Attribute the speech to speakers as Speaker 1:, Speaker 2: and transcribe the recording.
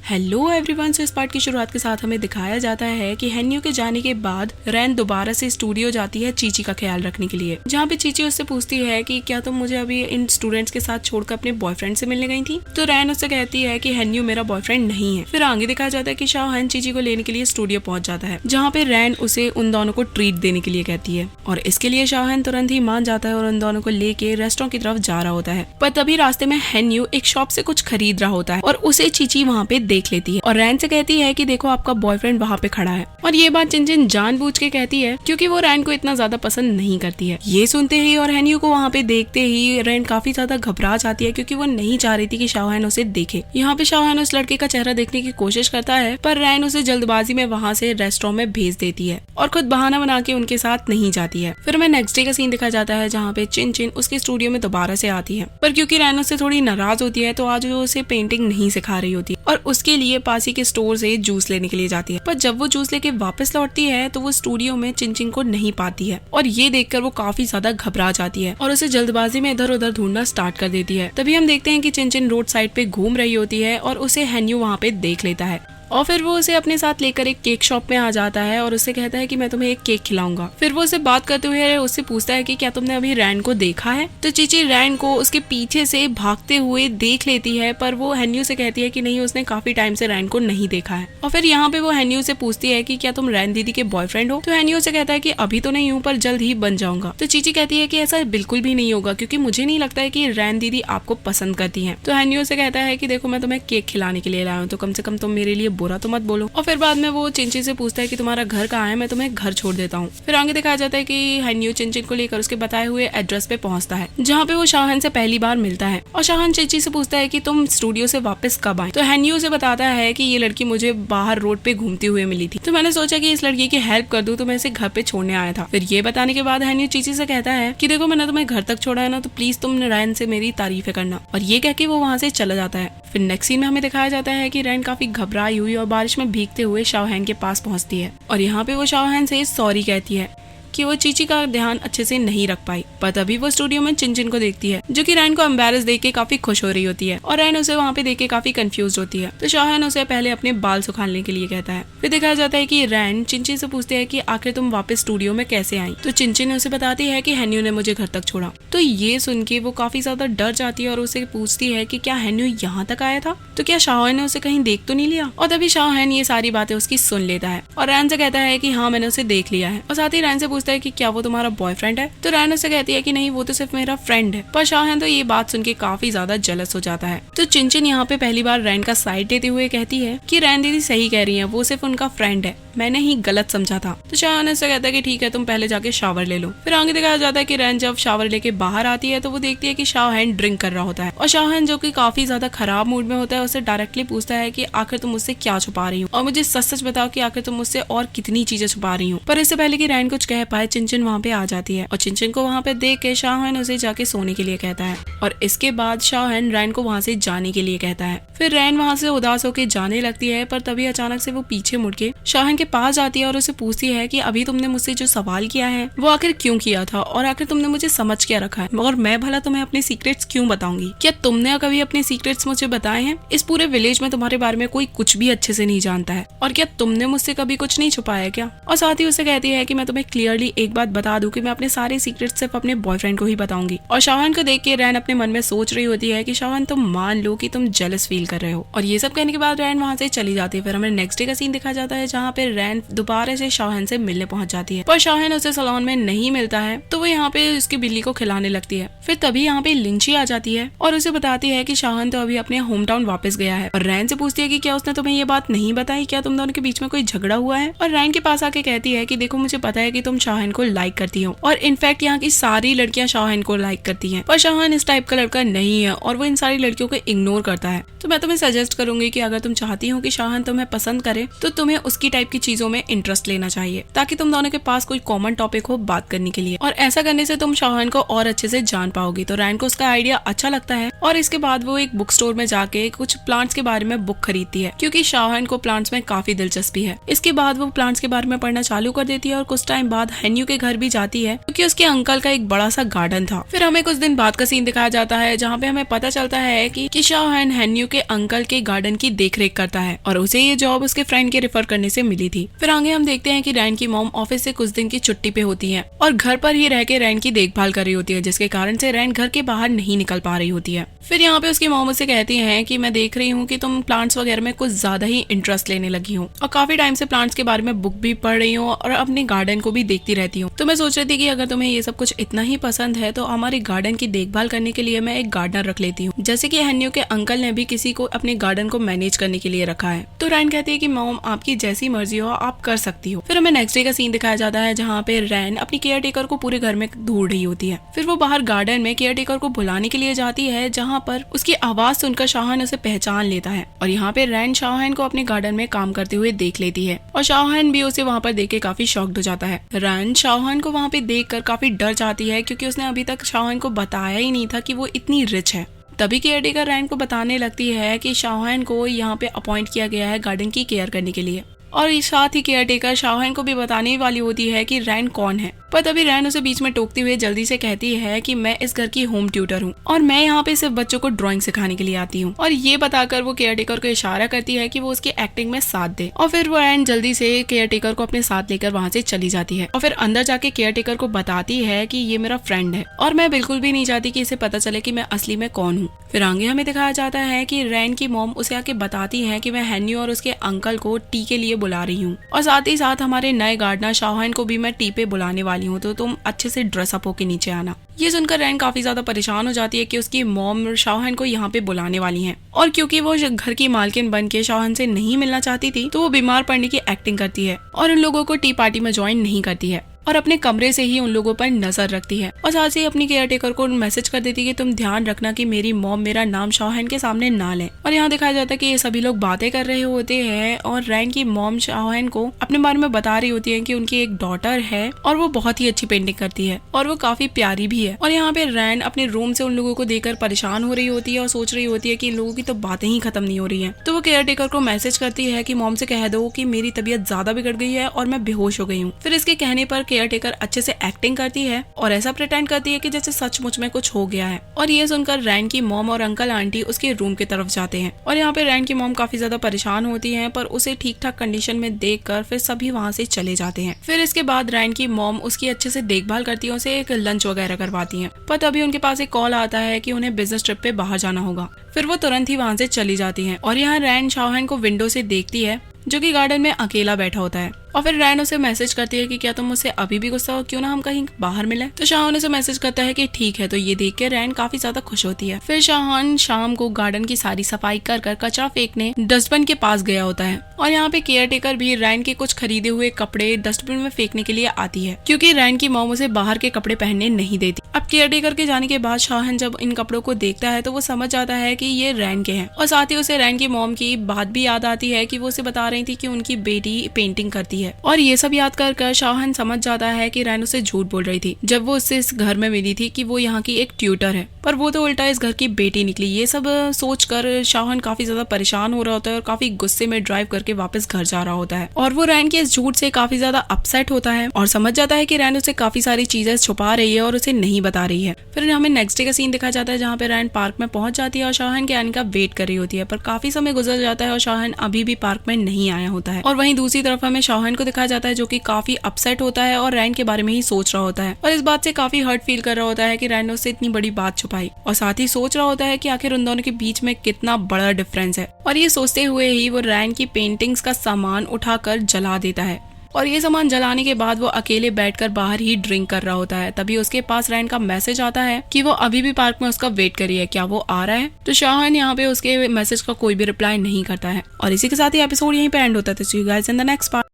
Speaker 1: Hello everyone. इस part की शुरुआत के साथ हमें दिखाया जाता है कि हेन्यू के जाने के बाद रैन दोबारा से स्टूडियो जाती है चीची का ख्याल रखने के लिए, जहाँ पे चीची उससे पूछती है कि क्या तुम मुझे अभी इन स्टूडेंट्स के साथ छोड़कर अपने बॉयफ्रेंड से मिलने गई थी। तो रैन उससे कहती है कि हेन्यू मेरा बॉयफ्रेंड नहीं है। फिर आगे दिखाया जाता है कि शाओहेन चीची को लेने के लिए स्टूडियो पहुंच जाता है, जहाँ पे रैन उसे उन दोनों को ट्रीट देने के लिए कहती है और इसके लिए शाओहेन तुरंत ही मान जाता है और उन दोनों को लेके रेस्टोरेंट की तरफ जा रहा होता है। पर तभी रास्ते में हेन्यू एक शॉप से कुछ खरीद रहा होता है और उसे चीची वहाँ पे देख लेती है और रैन से कहती है कि देखो आपका बॉयफ्रेंड वहाँ पे खड़ा है। और ये बात चिनचिन जानबूझ के कहती है क्योंकि वो रैन को इतना ज्यादा पसंद नहीं करती है। ये सुनते ही और हेन्यू को वहाँ पे देखते ही रैन काफी ज्यादा घबरा जाती है क्योंकि वो नहीं चाह रही थी कि शाओहेन उसे देखे। यहाँ पे शाओहेन उस लड़के का चेहरा देखने की कोशिश करता है पर रैन उसे जल्दबाजी में वहाँ से रेस्टोरेंट में भेज देती है और खुद बहाना बना के उनके साथ नहीं जाती है। फिर हमें नेक्स्ट डे का सीन दिखाया जाता है जहाँ पे चिनचिन उसके स्टूडियो में दोबारा से आती है, पर क्योंकि रैन उससे थोड़ी नाराज होती है तो आज वो उसे पेंटिंग नहीं सिखा रही होती और उसके लिए पास ही के स्टोर से जूस लेने के लिए जाती है। पर जब वो जूस लेके वापस लौटती है तो वो स्टूडियो में चिनचिन को नहीं पाती है और ये देखकर वो काफी ज्यादा घबरा जाती है और उसे जल्दबाजी में इधर उधर ढूंढना स्टार्ट कर देती है। तभी हम देखते हैं कि चिनचिन रोड साइड पे घूम रही होती है और उसे हेन्यू वहाँ पे देख लेता है और फिर वो उसे अपने साथ लेकर एक केक शॉप में आ जाता है और उससे कहता है कि मैं तुम्हें एक केक खिलाऊंगा। फिर वो उससे बात करते हुए उससे पूछता है कि क्या तुमने अभी रैन को देखा है। तो चीची रैन को उसके पीछे से भागते हुए देख लेती है पर वो हेन्यू से कहती है कि नहीं, उसने काफी टाइम से रैन को नहीं देखा है। और फिर यहाँ पे वो हेन्यू से पूछती है कि क्या तुम रैन दीदी के बॉयफ्रेंड हो। तो हेन्यू से कहता है कि अभी तो नहीं हूँ पर जल्द ही बन जाऊंगा। तो चीची कहती है कि ऐसा बिल्कुल भी नहीं होगा क्योंकि मुझे नहीं लगता है कि रैन दीदी आपको पसंद करती है। तो हेन्यू से कहता है कि देखो मैं तुम्हें केक खिलाने के लिए लाया हूँ तो कम से कम तुम मेरे लिए बुरा तो मत बोलो। और फिर बाद में वो चिंची से पूछता है कि तुम्हारा घर कहाँ है, मैं तुम्हें घर छोड़ देता हूँ। फिर आगे दिखाया जाता है कि हेन्यू चिंचिन को लेकर उसके बताए हुए एड्रेस पे पहुंचता है जहाँ पे वो शाओहेन से पहली बार मिलता है और शाओहेन चिंची से पूछता है कि तुम स्टूडियो से वापस कब आए। तो हेन्यू से बताता है कि ये लड़की मुझे बाहर रोड पे घूमती हुए मिली थी तो मैंने सोचा कि इस लड़की की हेल्प कर दूं तो मैं इसे घर पे छोड़ने आया था। फिर ये बताने के बाद हेन्यू चिंची से कहता है कि देखो मैंने तुम्हें घर तक छोड़ा है ना, तो प्लीज तुम रैन से मेरी तारीफें करना। और ये कह के वो वहाँ से चला जाता है। फिर नेक्स्ट सीन में हमें दिखाया जाता है कि रैन काफी घबराई हुई और बारिश में भीगते हुए शाओहेन के पास पहुंचती है और यहाँ पे वो शाओहेन से सॉरी कहती है कि वो चीची का ध्यान अच्छे से नहीं रख पाई। पर तभी वो स्टूडियो में चिनचिन को देखती है जो कि रैन को एम्बैरेस देख के काफी खुश हो रही होती है और रैन उसे वहाँ पे देख के काफी कंफ्यूज होती है। तो शाओहेन उसे पहले अपने बाल सुखाने के लिए कहता है। फिर दिखाया जाता है कि रैन चिनचिन से पूछते है कि आखिर तुम वापस स्टूडियो में कैसे आई। तो चिनचिन उसे बताती है कि हेन्यू ने मुझे घर तक छोड़ा। तो ये सुन के वो काफी ज्यादा डर जाती है और उसे पूछती है कि क्या हेन्यू यहाँ तक आया था, तो क्या शाओहेन ने उसे कहीं देख तो नहीं लिया। और तभी शाओहेन ये सारी बातें उसकी सुन लेता है और रैन से कहता है कि हाँ मैंने उसे देख लिया है। और साथ ही रैन से पूछता है कि क्या वो तुम्हारा बॉयफ्रेंड है। तो रैन उससे कहती है कि नहीं, वो तो सिर्फ मेरा फ्रेंड है। पर शाओहेन तो ये बात सुन के काफी ज्यादा जेलस हो जाता है। तो चिनचिन यहाँ पे पहली बार रैन का साइड लेते हुए कहती है कि रैन दीदी सही कह रही है, वो सिर्फ उनका फ्रेंड है, मैंने ही गलत समझा था। तो शाओहेन उससे कहता है कि ठीक है तुम पहले जाके शावर ले लो। फिर आगे दिखाया जाता है कि रैन जब शावर लेके बाहर आती है तो वो देखती है कि शाओहेन ड्रिंक कर रहा होता है और शाओहेन जो कि काफी ज्यादा खराब मूड में होता है उससे डायरेक्टली पूछता है कि आखिर तुम मुझसे क्या छुपा रही हो और मुझे सच सच बताओ कि आखिर तुम मुझसे और कितनी चीजें छुपा रही हो। पर इससे पहले कि रैन कुछ कह पाए चिनचिन वहाँ पे आ जाती है और चिनचिन को वहाँ पे देख के शाओहेन उसे जाके सोने के लिए कहता है और इसके बाद शाओहेन रैन को वहाँ से जाने के लिए कहता है। फिर रैन वहाँ से उदास होकर जाने लगती है पर तभी अचानक से वो पीछे मुड़ के शाओहेन के पास जाती है और उसे पूछती है कि अभी तुमने मुझसे जो सवाल किया है वो आखिर क्यों किया था और आखिर तुमने मुझे समझ क्या रखा है और मैं भला तुम्हें अपने सीक्रेट्स क्यों बताऊंगी। क्या तुमने कभी अपने सीक्रेट्स मुझे बताए हैं? इस पूरे विलेज में तुम्हारे बारे में कोई कुछ भी अच्छे से नहीं जानता है और क्या तुमने मुझसे कभी कुछ नहीं छुपाया क्या। और साथ ही उसे कहती है कि मैं तुम्हें क्लियरली एक बात बता दूं कि मैं अपने सारे सीक्रेट्स सिर्फ अपने बॉयफ्रेंड को ही बताऊंगी। और शाओहेन को देख के रैन अपने मन में सोच रही होती है कि शाओहेन तुम मान लो कि तुम जेलस फील कर रहे हो। और ये सब कहने के बाद रैन वहाँ से चली जाती है। फिर हमें नेक्स्ट डे का सीन दिखा जाता है जहाँ पे रैन दोबारा से शाओहेन से मिलने पहुंच जाती है पर शाओहेन उसे सैलून में नहीं मिलता है तो वो यहाँ पे उसकी बिल्ली को खिलाने लगती है। फिर तभी यहाँ पे लिंची आ जाती है और उसे बताती है कि शाओहेन तो अभी अपने होम टाउन वापस गया है और रैन से पूछती है कि क्या उसने तुम्हें ये बात नहीं बताई, क्या तुम दोनों के बीच में कोई झगड़ा हुआ है। और रैन के पास आके कहती है कि देखो मुझे पता है कि तुम शाओहेन को लाइक करती हो और इनफैक्ट यहाँ की सारी लड़कियां शाओहेन को लाइक करती हैं, पर शाओहेन इस टाइप का लड़का नहीं है और वो इन सारी लड़कियों को इग्नोर करता है। तो मैं तुम्हें सजेस्ट करूंगी कि अगर तुम चाहती हो कि शाओहेन तुम्हें पसंद करे तो तुम्हें उसकी टाइप की चीजों में इंटरेस्ट लेना चाहिए ताकि तुम दोनों के पास कोई कॉमन टॉपिक हो बात करने के लिए, और ऐसा करने से तुम शाओहेन को और अच्छे से जान पाओगी। तो रैन को उसका आइडिया अच्छा लगता है और इसके बाद वो एक बुक स्टोर में जाके कुछ प्लांट्स के बारे में बुक खरीदती है क्योंकि शाओहेन को प्लांट्स में काफी दिलचस्पी है। इसके बाद वो प्लांट्स के बारे में पढ़ना चालू कर देती है और कुछ टाइम बाद हेन्यू के घर भी जाती है क्योंकि उसके अंकल का एक बड़ा सा गार्डन था। फिर हमें कुछ दिन बाद का सीन दिखाया जाता है जहाँ पे हमें पता चलता है कि शाओहेन हेन्यू के अंकल के गार्डन की देखरेख करता है और उसे ये जॉब उसके फ्रेंड के रेफर करने से मिली थी। फिर आगे हम देखते हैं कि रैन की मॉम ऑफिस से कुछ दिन की छुट्टी पे होती है और घर पर ही रह के रैन की देखभाल कर रही होती है, जिसके कारण से रैन घर के बाहर नहीं निकल पा रही होती है। फिर यहाँ पे उसकी मॉम उससे कहती है कि मैं देख रही हूँ कि तुम प्लांट्स वगैरह में कुछ ज्यादा ही इंटरेस्ट लेने लगी हो और काफी टाइम से प्लांट्स के बारे में बुक भी पढ़ रही हूँ और अपने गार्डन को भी देखती रहती हूँ। तो मैं सोच रही थी कि अगर तुम्हें ये सब कुछ इतना ही पसंद है तो हमारे गार्डन की देखभाल करने के लिए मैं एक गार्डनर रख लेती हूँ, जैसे कि हेन्यू के अंकल ने भी किसी को अपने गार्डन को मैनेज करने के लिए रखा है। तो रैन कहती है कि मॉम आपकी जैसी मर्जी हो आप कर सकती हो। फिर हमें नेक्स्ट डे का सीन दिखाया जाता है जहाँ पे रैन अपनी केयर टेकर को पूरे घर में ढूंढ रही होती है। फिर वो बाहर गार्डन में केयर टेकर को बुलाने के लिए जाती है जहाँ पर उसकी आवाज सुनकर शाओहेन उसे पहचान लेता है और यहाँ पे रैन शाओहेन को अपने गार्डन में काम करते हुए देख लेती है और शाओहेन भी उसे वहाँ पर देख के काफी शॉक्ड हो जाता है। रैन शाओहेन को वहाँ पे देखकर काफी डर जाती है क्योंकि उसने अभी तक शाओहेन को बताया ही नहीं था कि वो इतनी रिच है। तभी केयरटेकर रैन को बताने लगती है कि शाओहेन को यहाँ पे अपॉइंट किया गया है गार्डन की केयर करने के लिए, और साथ ही केयरटेकर शाओहेन को भी बताने वाली होती है कि रैन कौन है। पर तभी रैन उसे बीच में टोकते हुए जल्दी से कहती है कि मैं इस घर की होम ट्यूटर हूँ और मैं यहाँ पे सिर्फ बच्चों को ड्राइंग सिखाने के लिए आती हूँ, और ये बताकर वो केयरटेकर को इशारा करती है कि वो उसकी एक्टिंग में साथ दे। और फिर वो रैन जल्दी से केयरटेकर को अपने साथ लेकर वहाँ से चली जाती है और फिर अंदर जाके केयरटेकर को बताती है कि ये मेरा फ्रेंड है और मैं बिल्कुल भी नहीं चाहती कि इसे पता चले कि मैं असली में कौन हूँ। फिर आगे हमें दिखाया जाता है कि रैन की मॉम उसे आके बताती है कि मैं हेन्यू और उसके अंकल को टी के लिए बुला रही हूँ और साथ ही साथ हमारे नए गार्डनर शाओहेन को भी मैं टी पे बुलाने वाली हूँ, तो तुम अच्छे से ड्रेसअप होके नीचे आना। ये सुनकर रैन काफी ज्यादा परेशान हो जाती है कि उसकी मॉम शाओहेन को यहाँ पे बुलाने वाली हैं, और क्योंकि वो घर की मालकिन बन के शाओहेन से नहीं मिलना चाहती थी तो वो बीमार पड़ने की एक्टिंग करती है और उन लोगों को टी पार्टी में ज्वाइन नहीं करती है और अपने कमरे से ही उन लोगों पर नजर रखती है और साथ ही अपनी केयरटेकर को मैसेज कर देती है कि तुम ध्यान रखना कि मेरी मॉम मेरा नाम शाओहेन के सामने ना ले। और यहाँ दिखाया जाता है कि ये सभी लोग बातें कर रहे होते हैं और रैन की मॉम शाओहेन को अपने बारे में बता रही होती है कि उनकी एक डॉटर है और वो बहुत ही अच्छी पेंटिंग करती है और वो काफी प्यारी भी है। और यहाँ पे रैन अपने रूम से उन लोगों को देखकर परेशान हो रही होती है और सोच रही होती है कि इन लोगों की तो बातें ही खत्म नहीं हो रही है। तो वो केयरटेकर को मैसेज करती है कि मॉम से कह दो कि मेरी तबीयत ज्यादा बिगड़ गई है और मैं बेहोश हो गई हूँ। फिर इसके कहने पर केयरटेकर अच्छे से एक्टिंग करती है और ऐसा प्रिटेंड करती है कि जैसे सचमुच में कुछ हो गया है। और ये सुनकर रैन की मॉम और अंकल आंटी उसके रूम की तरफ जाते हैं और यहाँ पे रैन की मॉम काफी ज्यादा परेशान होती है पर उसे ठीक ठाक कंडीशन में देखकर फिर सभी वहाँ से चले जाते हैं। फिर इसके बाद रैन की मॉम उसकी अच्छे से देखभाल करती है, उसे एक लंच वगैरह करवाती है, पर तभी उनके पास एक कॉल आता है कि उन्हें बिजनेस ट्रिप पे बाहर जाना होगा। फिर वो तुरंत ही वहाँ से चली जाती है और यहाँ रैन शाओहेन को विंडो से देखती है जो कि गार्डन में अकेला बैठा होता है और फिर रैन उसे मैसेज करती है कि क्या तुम मुझसे अभी भी गुस्सा हो, क्यों ना हम कहीं बाहर मिले। तो शाओहेन उसे मैसेज करता है कि ठीक है। तो ये देख के रैन काफी ज्यादा खुश होती है। फिर शाओहेन शाम को गार्डन की सारी सफाई कर कचरा फेंकने डस्टबिन के पास गया होता है और यहाँ पे केयरटेकर भी रैन के कुछ खरीदे हुए कपड़े डस्टबिन में फेंकने के लिए आती है क्योंकि रैन की मॉम उसे बाहर के कपड़े पहनने नहीं देती। अब केयरटेकर के जाने के बाद शाओहेन जब इन कपड़ों को देखता है तो वो समझ जाता है कि ये रैन के हैं और साथ ही उसे रैन की मॉम की बात भी याद आती है कि वो उसे बता रही थी कि उनकी बेटी पेंटिंग करती है। और ये सब याद कर शाओहेन समझ जाता है कि रैन उसे झूठ बोल रही थी जब वो उससे इस घर में मिली थी कि वो यहाँ की एक ट्यूटर है, पर वो तो उल्टा इस घर की बेटी निकली। ये सब सोचकर शाओहेन काफी ज्यादा परेशान हो रहा होता है और काफी गुस्से में ड्राइव करके वापस घर जा रहा होता है और वो रैन के इस झूठ से काफी ज्यादा अपसेट होता है और समझ जाता है कि रैन उसे काफी सारी चीजें छुपा रही है और उसे नहीं बता रही है। फिर हमें नेक्स्ट डे का सीन दिखाया जाता है जहाँ पे रैन पार्क में पहुंच जाती है और शाओहेन के आने का वेट कर रही होती है, पर काफी समय गुजर जाता है और शाओहेन अभी भी पार्क में नहीं आया होता है। और वहीं दूसरी तरफ हमें शाओहेन को दिखाया जाता है जो कि काफी अपसेट होता है और रैन के बारे में ही सोच रहा होता है और इस बात से काफी हर्ट फील कर रहा होता है कि रैन ने उससे इतनी बड़ी बात छुपाई और साथ ही सोच रहा होता है कि आखिर उन दोनों के बीच में कितना बड़ा डिफरेंस है। और ये सोचते हुए ही वो रैन की पेंटिंग्स का सामान उठाकर जला देता है और ये सामान जलाने के बाद वो अकेले बैठकर बाहर ही ड्रिंक कर रहा होता है। तभी उसके पास रैन का मैसेज आता है कि वो अभी भी पार्क में उसका वेट कर रही है, क्या वो आ रहा है। तो शाओहेन यहाँ पे उसके मैसेज का कोई भी रिप्लाई नहीं करता है और इसी के साथ ही एपिसोड यहीं पे एंड होता है। तो see you guys in the next part.